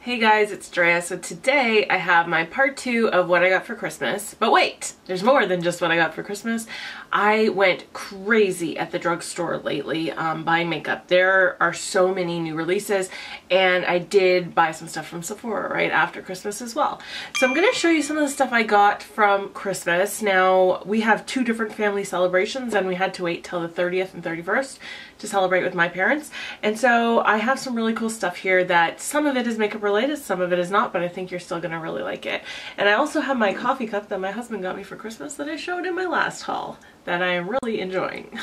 Hey guys, it's Drea. So today I have my part 2 of what I got for Christmas. But wait, there's more than just what I got for Christmas. I went crazy at the drugstore lately buying makeup. There are so many new releases, and I did buy some stuff from Sephora right after Christmas as well. So I'm going to show you some of the stuff I got from Christmas. Now, we have 2 different family celebrations, and we had to wait till the 30th and 31st to celebrate with my parents. And so I have some really cool stuff here that some of it is makeup related, some of it is not, but I think you're still gonna really like it. And I also have my coffee cup that my husband got me for Christmas that I showed in my last haul that I am really enjoying.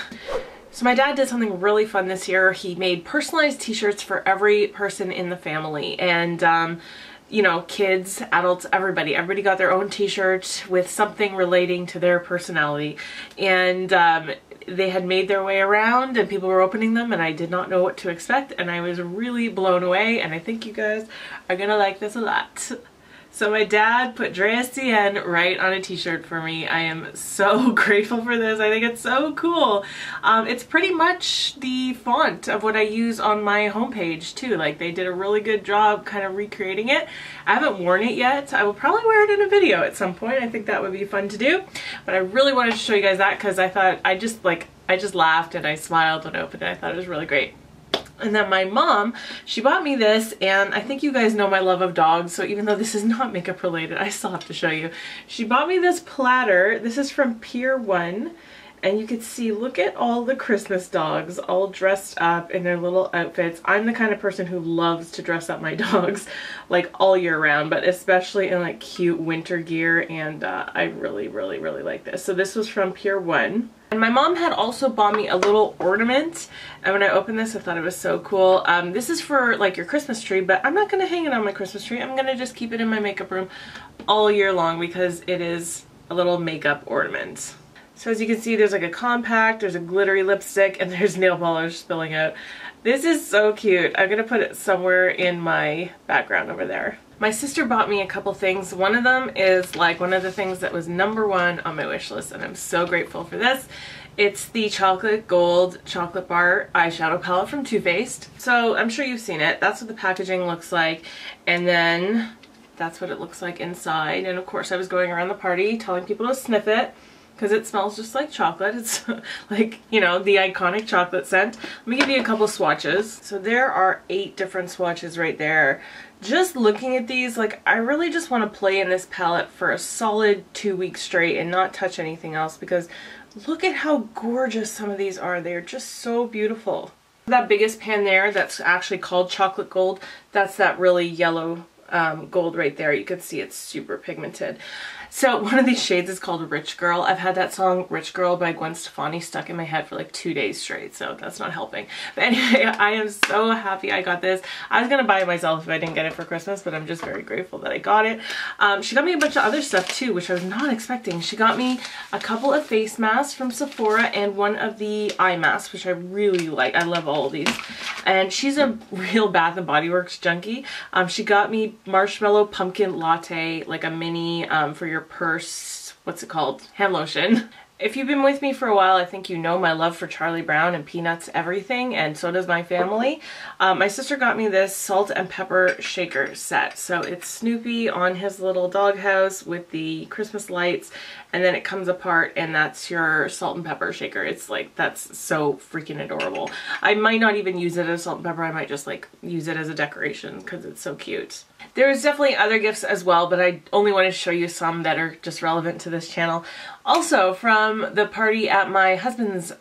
So my dad did something really fun this year. He made personalized t-shirts for every person in the family, and you know, kids, adults, everybody got their own t-shirt with something relating to their personality. And they had made their way around and people were opening them, and I did not know what to expect, and I was really blown away, and I think you guys are gonna like this a lot. So my dad put Drea CN right on a t-shirt for me. I am so grateful for this. I think it's so cool. It's pretty much the font of what I use on my homepage too. Like, they did a really good job kind of recreating it. I haven't worn it yet. I will probably wear it in a video at some point. I think that would be fun to do. But I really wanted to show you guys that because I thought I just laughed and I smiled when I opened it. I thought it was really great. And then my mom, she bought me this, and I think you guys know my love of dogs, so even though this is not makeup related, I still have to show you. She bought me this platter. This is from Pier 1, and you can see, look at all the Christmas dogs all dressed up in their little outfits. I'm the kind of person who loves to dress up my dogs like all year round, but especially in like cute winter gear, and I really like this. So this was from Pier 1. And my mom had also bought me a little ornament, and when I opened this I thought it was so cool. This is for like your Christmas tree, but I'm not going to hang it on my Christmas tree. I'm going to just keep it in my makeup room all year long because it is a little makeup ornament. So as you can see, there's like a compact, there's a glittery lipstick, and there's nail polish spilling out. This is so cute. I'm going to put it somewhere in my background over there. My sister bought me a couple things. One of them is like one of the things that was #1 on my wish list, and I'm so grateful for this. It's the chocolate gold chocolate bar eyeshadow palette from Too Faced. So I'm sure you've seen it. That's what the packaging looks like, and then that's what it looks like inside. And of course I was going around the party telling people to sniff it because it smells just like chocolate. It's like, you know, the iconic chocolate scent. Let me give you a couple swatches. So there are 8 different swatches right there. Just looking at these, like, I really just want to play in this palette for a solid 2 weeks straight and not touch anything else, because look at how gorgeous some of these are. They're just so beautiful. That biggest pan there, that's actually called chocolate gold. That's that really yellow gold right there. You can see it's super pigmented. So one of these shades is called Rich Girl. I've had that song Rich Girl by Gwen Stefani stuck in my head for like 2 days straight, so that's not helping. But anyway, I am so happy I got this. I was gonna buy it myself if I didn't get it for Christmas, but I'm just very grateful that I got it. She got me a bunch of other stuff too, which I was not expecting. She got me a couple of face masks from Sephora and one of the eye masks, which I really like. I love all of these. And she's a real Bath & Body Works junkie. She got me marshmallow pumpkin latte, like a mini for your purse, what's it called, hand lotion. If you've been with me for a while, I think you know my love for Charlie Brown and Peanuts everything, and so does my family. My sister got me this salt and pepper shaker set. So it's Snoopy on his little doghouse with the Christmas lights, and then it comes apart and that's your salt and pepper shaker. It's like, that's so freaking adorable. I might not even use it as salt and pepper. I might just like use it as a decoration because it's so cute. There's definitely other gifts as well, but I only want to show you some that are just relevant to this channel. Also, from the party at my husband's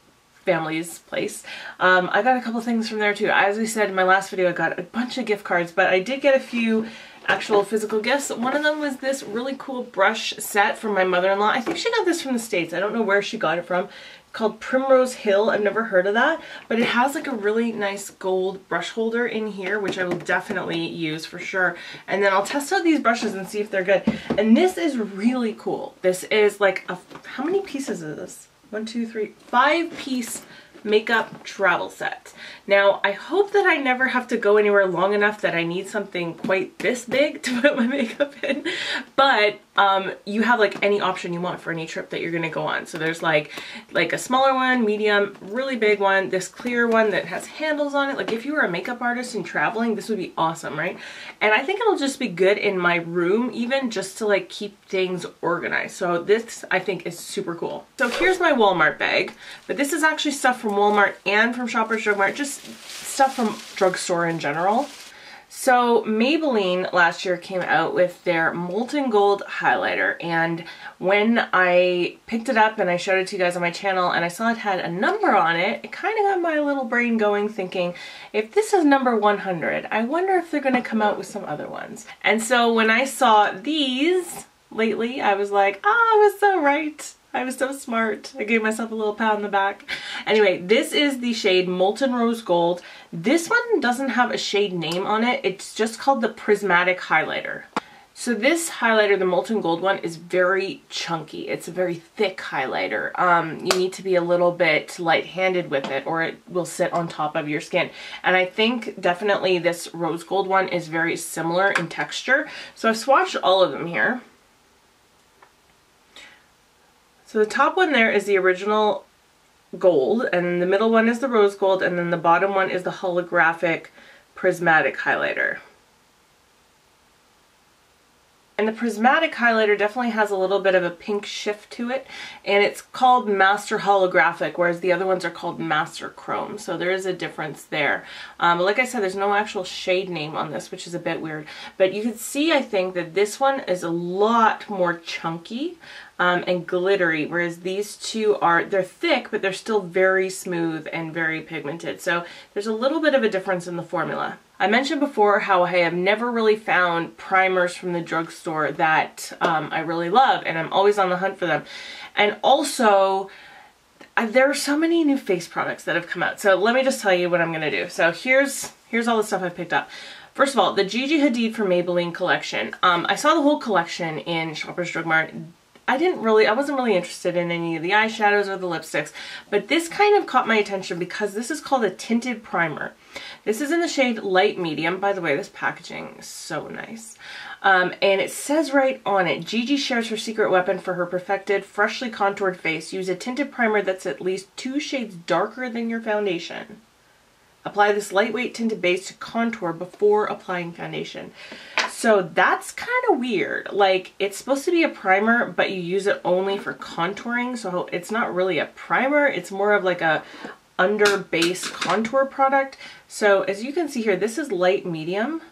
family's place, I got a couple things from there too. As we said in my last video, I got a bunch of gift cards, but I did get a few actual physical gifts. One of them was this really cool brush set from my mother-in-law. I think she got this from the States. I don't know where she got it from. Called Primrose Hill. I've never heard of that, but it has like a really nice gold brush holder in here, which I will definitely use for sure. And then I'll test out these brushes and see if they're good. And this is really cool. This is like a, how many pieces is this? 1, 2, 3, 5 piece makeup travel set. Now, I hope that I never have to go anywhere long enough that I need something quite this big to put my makeup in, but you have like any option you want for any trip that you're gonna go on. So there's like a smaller one, medium, really big one, this clear one that has handles on it. Like if you were a makeup artist and traveling, this would be awesome, right? And I think it'll just be good in my room, even just to like keep things organized. So this I think is super cool. So here's my Walmart bag, but this is actually stuff from Walmart and from Shoppers Drug Mart, just stuff from drugstore in general. So Maybelline last year came out with their Molten Gold highlighter, and when I picked it up and I showed it to you guys on my channel and I saw it had a number on it, it kind of got my little brain going thinking, if this is number 100, I wonder if they're going to come out with some other ones. And so when I saw these lately, I was like, oh, I was so right. I was so smart. I gave myself a little pat on the back. Anyway, this is the shade Molten Rose Gold. This one doesn't have a shade name on it. It's just called the Prismatic Highlighter. So this highlighter, the Molten Gold one, is very chunky. It's a very thick highlighter. You need to be a little bit light-handed with it or it will sit on top of your skin. And I think definitely this Rose Gold one is very similar in texture. So I've swatched all of them here. So the top one there is the original gold, and the middle one is the rose gold, and then the bottom one is the holographic prismatic highlighter. And the prismatic highlighter definitely has a little bit of a pink shift to it, and it's called Master Holographic, whereas the other ones are called Master Chrome. So there is a difference there. Like I said, there's no actual shade name on this, which is a bit weird. But you can see, I think, that this one is a lot more chunky and glittery, whereas these two they're thick, but they're still very smooth and very pigmented. So there's a little bit of a difference in the formula. I mentioned before how I have never really found primers from the drugstore that I really love, and I'm always on the hunt for them. And also, there are so many new face products that have come out. So let me just tell you what I'm going to do. So here's all the stuff I've picked up. First of all, the Gigi Hadid for Maybelline collection. I saw the whole collection in Shoppers Drug Mart. I wasn't really interested in any of the eyeshadows or the lipsticks, but this kind of caught my attention because this is called a tinted primer. This is in the shade light medium. By the way, this packaging is so nice. And it says right on it, Gigi shares her secret weapon for her perfected, freshly contoured face. Use a tinted primer that's at least 2 shades darker than your foundation. Apply this lightweight tinted base to contour before applying foundation. So that's kind of weird. Like, it's supposed to be a primer, but you use it only for contouring. So it's not really a primer. It's more of like a under base contour product. So as you can see here, this is light medium,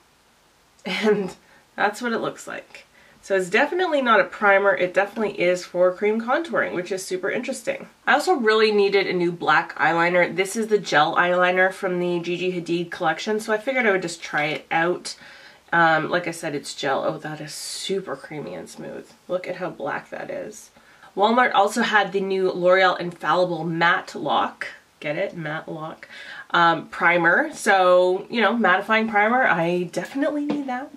and that's what it looks like. So it's definitely not a primer. It definitely is for cream contouring, which is super interesting. I also really needed a new black eyeliner. This is the gel eyeliner from the Gigi Hadid collection, so I figured I would just try it out. Like I said, it's gel. Oh, that is super creamy and smooth. Look at how black that is. Walmart also had the new L'Oreal Infallible Matte Lock. Get it? Matte Lock. Primer. So, you know, mattifying primer. I definitely need that.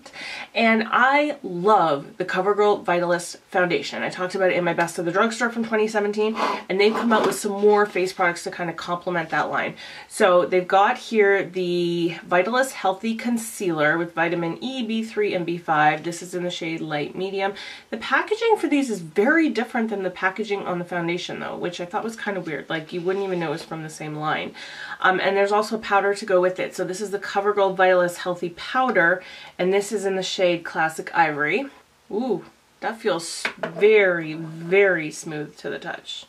And I love the CoverGirl Vitalist foundation. I talked about it in my Best of the Drugstore from 2017, and they've come out with some more face products to kind of complement that line. So they've got here the Vitalist Healthy Concealer with vitamin E, B3, and B5. This is in the shade light medium. The packaging for these is very different than the packaging on the foundation though, which I thought was kind of weird. Like, you wouldn't even know it was from the same line. And there's also powder to go with it. So this is the CoverGirl Vitalist Healthy Powder, and this is in the shade Classic Ivory. Ooh, that feels very, very smooth to the touch.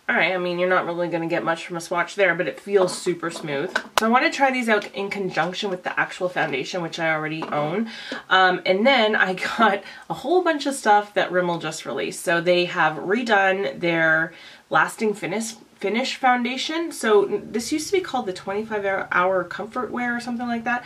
Alright, I mean, you're not really going to get much from a swatch there, but it feels super smooth. So I want to try these out in conjunction with the actual foundation, which I already own. And then I got a whole bunch of stuff that Rimmel just released. So they have redone their Lasting Finish foundation. So this used to be called the 25-hour comfort wear or something like that.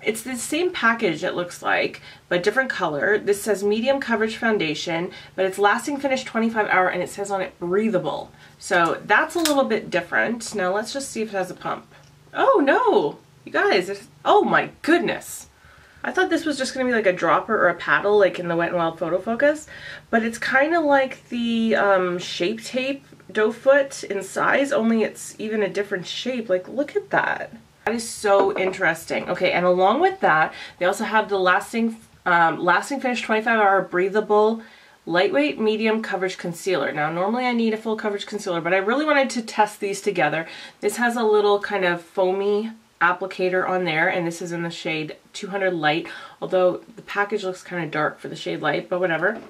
It's the same package, it looks like, but different color. This says medium coverage foundation, but it's lasting finish 25-hour, and it says on it breathable. So that's a little bit different. Now let's just see if it has a pump. Oh no, you guys, oh my goodness. I thought this was just going to be like a dropper or a paddle like in the Wet n Wild Photo Focus, but it's kind of like the Shape Tape doe foot in size, only it's even a different shape. Like, look at that. That is so interesting. Okay, and along with that, they also have the lasting finish 25-hour breathable lightweight medium coverage concealer. Now, normally I need a full coverage concealer, but I really wanted to test these together. This has a little kind of foamy applicator on there, and this is in the shade 200 Light, although the package looks kind of dark for the shade Light, but whatever.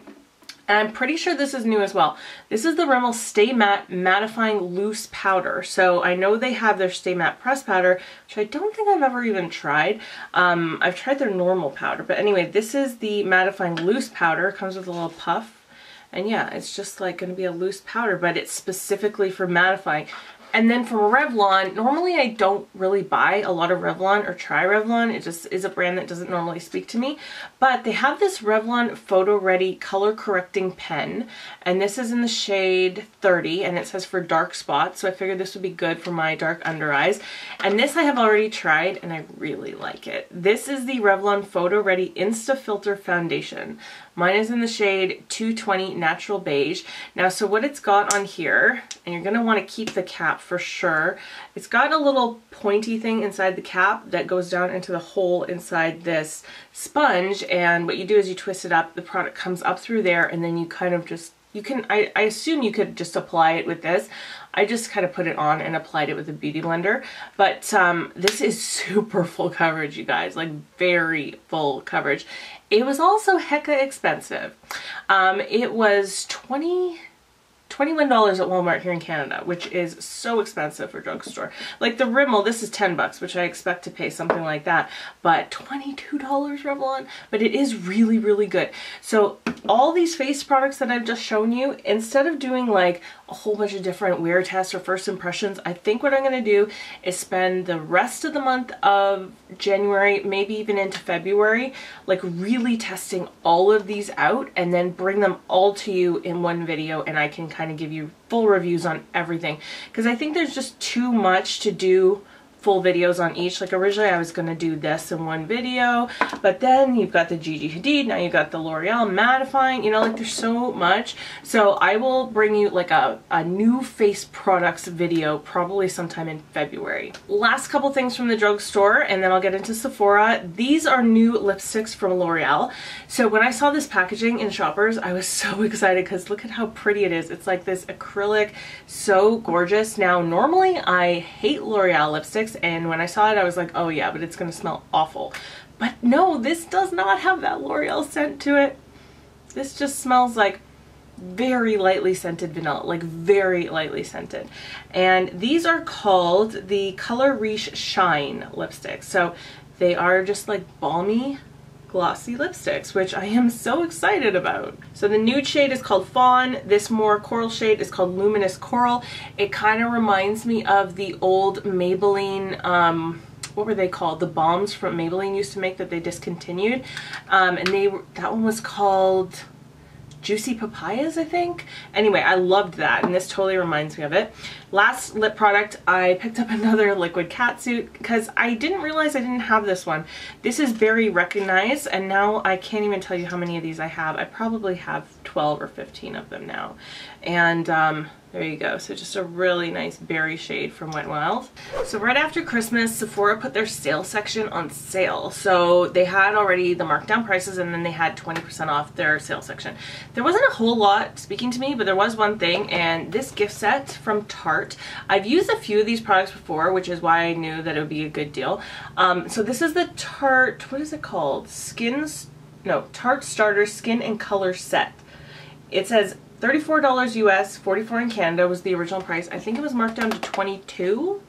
And I'm pretty sure this is new as well. This is the Rimmel Stay Matte Mattifying Loose Powder. So I know they have their Stay Matte Press Powder, which I don't think I've ever even tried. I've tried their normal powder, but anyway, this is the Mattifying Loose Powder. It comes with a little puff. And yeah, it's just like going to be a loose powder, but it's specifically for mattifying. And then from Revlon, normally I don't really buy a lot of Revlon or try Revlon. It just is a brand that doesn't normally speak to me. But they have this Revlon Photo Ready Color Correcting Pen. And this is in the shade 30, and it says for dark spots. So I figured this would be good for my dark under eyes. And this I have already tried, and I really like it. This is the Revlon Photo Ready Insta Filter Foundation. Mine is in the shade 220 Natural Beige. Now, so what it's got on here, and you're going to want to keep the cap for sure. It's got a little pointy thing inside the cap that goes down into the hole inside this sponge, and what you do is you twist it up, the product comes up through there, and then you kind of just, you can, I assume you could just apply it with this. I just kind of put it on and applied it with a beauty blender, but this is super full coverage, you guys, like very full coverage. It was also hecka expensive. It was $21 at Walmart here in Canada, which is so expensive for drugstore. Like the Rimmel, this is 10 bucks, which I expect to pay something like that, but $22 Revlon, but it is really, really good. So all these face products that I've just shown you, instead of doing like a whole bunch of different wear tests or first impressions, I think what I'm going to do is spend the rest of the month of January, maybe even into February, like really testing all of these out and then bring them all to you in one video, and I can kind of give you full reviews on everything, because I think there's just too much to do full videos on each. Like originally I was going to do this in one video, but then you've got the Gigi Hadid, now you've got the L'Oreal mattifying, you know, like there's so much. So I will bring you like a new face products video probably sometime in February. Last couple things from the drugstore, and then I'll get into Sephora. These are new lipsticks from L'Oreal. So when I saw this packaging in Shoppers, I was so excited because look at how pretty it is. It's like this acrylic, so gorgeous. Now normally I hate L'Oreal lipsticks, and when I saw it I was like, oh yeah, but it's gonna smell awful. But no, this does not have that L'Oreal scent to it. This just smells like very lightly scented vanilla, like very lightly scented. And these are called the Color Riche Shine lipsticks. So they are just like balmy, glossy lipsticks, which I am so excited about. So the nude shade is called Fawn. This more coral shade is called Luminous Coral. It kind of reminds me of the old Maybelline, what were they called? The balms from Maybelline used to make that they discontinued. And that one was called Juicy Papayas, I think. Anyway, I loved that, and this totally reminds me of it. Last lip product, I picked up another liquid catsuit because I didn't realize I didn't have this one. This is very recognized, and now I can't even tell you how many of these I have. I probably have 12 or 15 of them now. And there you go. So just a really nice berry shade from Wet n Wild. So right after Christmas, Sephora put their sale section on sale. So they had already the markdown prices, and then they had 20% off their sale section. There wasn't a whole lot speaking to me, but there was one thing, and this gift set from Tarte. I've used a few of these products before, which is why I knew that it would be a good deal. So this is the Tarte, what is it called? Tarte Starter Skin and Color Set. It says $34 US, $44 in Canada was the original price. I think it was marked down to $22,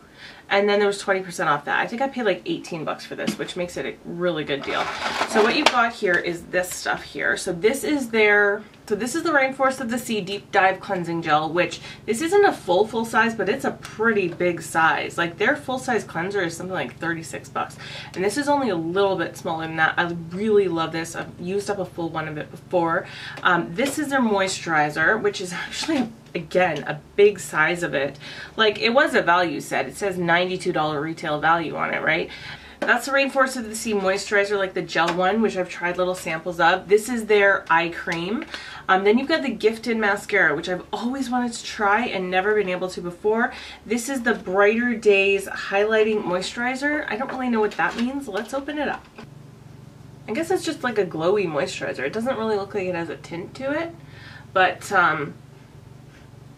and then there was 20% off that. I think I paid like 18 bucks for this, which makes it a really good deal. So what you've got here is this stuff here. So this is the Rainforest of the Sea Deep Dive Cleansing Gel, which this isn't a full size, but it's a pretty big size. Like their full size cleanser is something like 36 bucks. And this is only a little bit smaller than that. I really love this. I've used up a full one of it before. This is their moisturizer, which is actually, again, a big size of it. Like it was a value set. It says $92 retail value on it, right? That's the Rainforest of the Sea moisturizer, like the gel one, which I've tried little samples of. This is their eye cream. Then you've got the Gifted mascara, which I've always wanted to try and never been able to before. This is the Brighter Days highlighting moisturizer. I don't really know what that means. Let's open it up. I guess it's just like a glowy moisturizer. It doesn't really look like it has a tint to it, but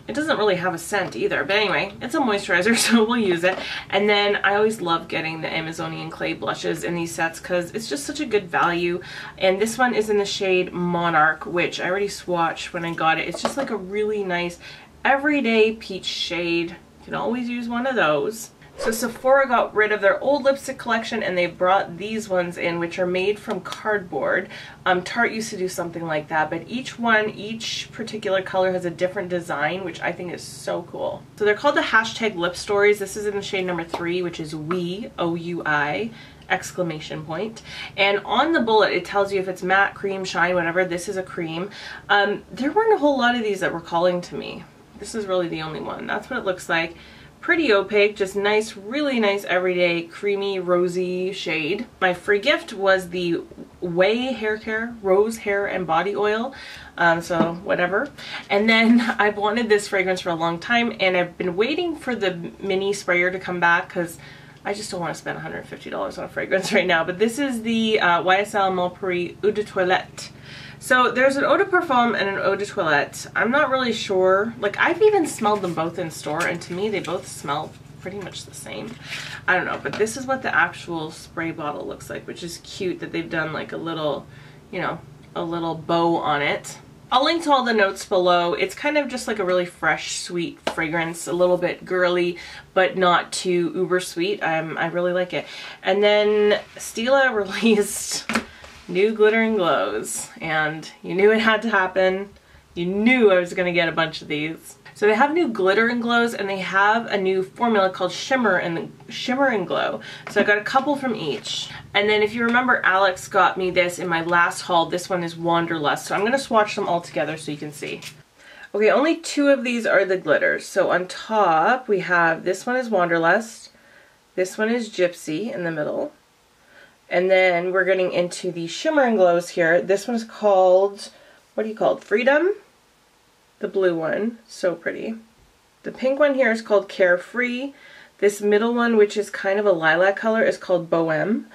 it doesn't really have a scent either. But anyway, it's a moisturizer, so we'll use it. And then I always love getting the Amazonian Clay blushes in these sets because it's just such a good value. And this one is in the shade Monarch, which I already swatched when I got it. It's just like a really nice everyday peach shade. You can always use one of those. So Sephora got rid of their old lipstick collection and they brought these ones in, which are made from cardboard. Tarte used to do something like that, but each particular color has a different design, which I think is so cool. So they're called the Hashtag Lip Stories. This is in the shade number 3, which is OUI, O-U-I, exclamation point. And on the bullet it tells you if it's matte, cream, shine, whatever. This is a cream. There weren't a whole lot of these that were calling to me. This is really the only one. That's what it looks like. Pretty opaque, just nice, really nice everyday creamy rosy shade. My free gift was the Way Hair Care Rose Hair and Body Oil, so whatever. And then I've wanted this fragrance for a long time and I've been waiting for the mini sprayer to come back because I just don't want to spend $150 on a fragrance right now. But this is the YSL Mulperi Eau de Toilette. So there's an eau de parfum and an eau de toilette. I'm not really sure. Like, I've even smelled them both in store and to me they both smell pretty much the same. I don't know, but this is what the actual spray bottle looks like, which is cute that they've done like a little, you know, a little bow on it. I'll link to all the notes below. It's kind of just like a really fresh, sweet fragrance, a little bit girly, but not too uber sweet. I really like it. And then Stila released new Glitter and Glows, and you knew it had to happen. You knew I was gonna get a bunch of these. So they have new Glitter and Glows and they have a new formula called Shimmer and Glow. So I got a couple from each. And then if you remember, Alex got me this in my last haul. This one is Wanderlust. So I'm gonna swatch them all together so you can see. Okay, only 2 of these are the glitters. So on top we have, this one is Wanderlust, this one is Gypsy in the middle. And then we're getting into the Shimmer and Glows here. This one's called, what do you call it? Freedom? The blue one, so pretty. The pink one here is called Carefree. This middle one, which is kind of a lilac color, is called Bohème.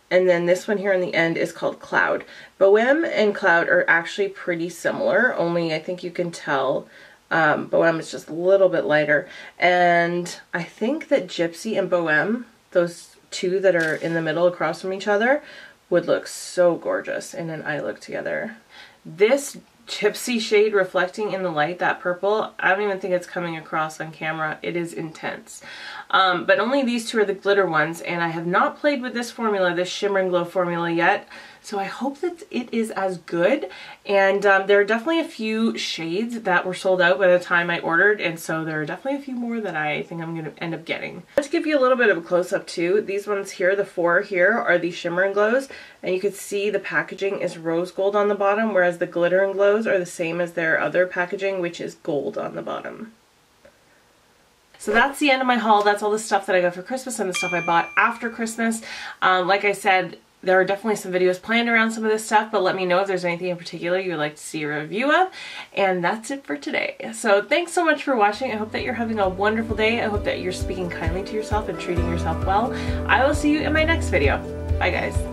And then this one here in the end is called Cloud. Bohème and Cloud are actually pretty similar, only I think you can tell Bohème is just a little bit lighter. And I think that Gypsy and Bohème, those 2 that are in the middle across from each other, would look so gorgeous in an eye look together. This Gypsy shade reflecting in the light, that purple, I don't even think it's coming across on camera. It is intense. But only these 2 are the glitter ones, and I have not played with this formula, this Shimmer and Glow formula yet. So I hope that it is as good. And there are definitely a few shades that were sold out by the time I ordered, and so there are definitely a few more that I think I'm going to end up getting. Let's give you a little bit of a close-up too. These ones here, the 4 here, are the Shimmer and Glows, and you can see the packaging is rose gold on the bottom, whereas the Glitter and Glows are the same as their other packaging, which is gold on the bottom. So that's the end of my haul. That's all the stuff that I got for Christmas and the stuff I bought after Christmas. Like I said, there are definitely some videos planned around some of this stuff, but let me know if there's anything in particular you would like to see a review of. And that's it for today. So thanks so much for watching. I hope that you're having a wonderful day. I hope that you're speaking kindly to yourself and treating yourself well. I will see you in my next video. Bye guys.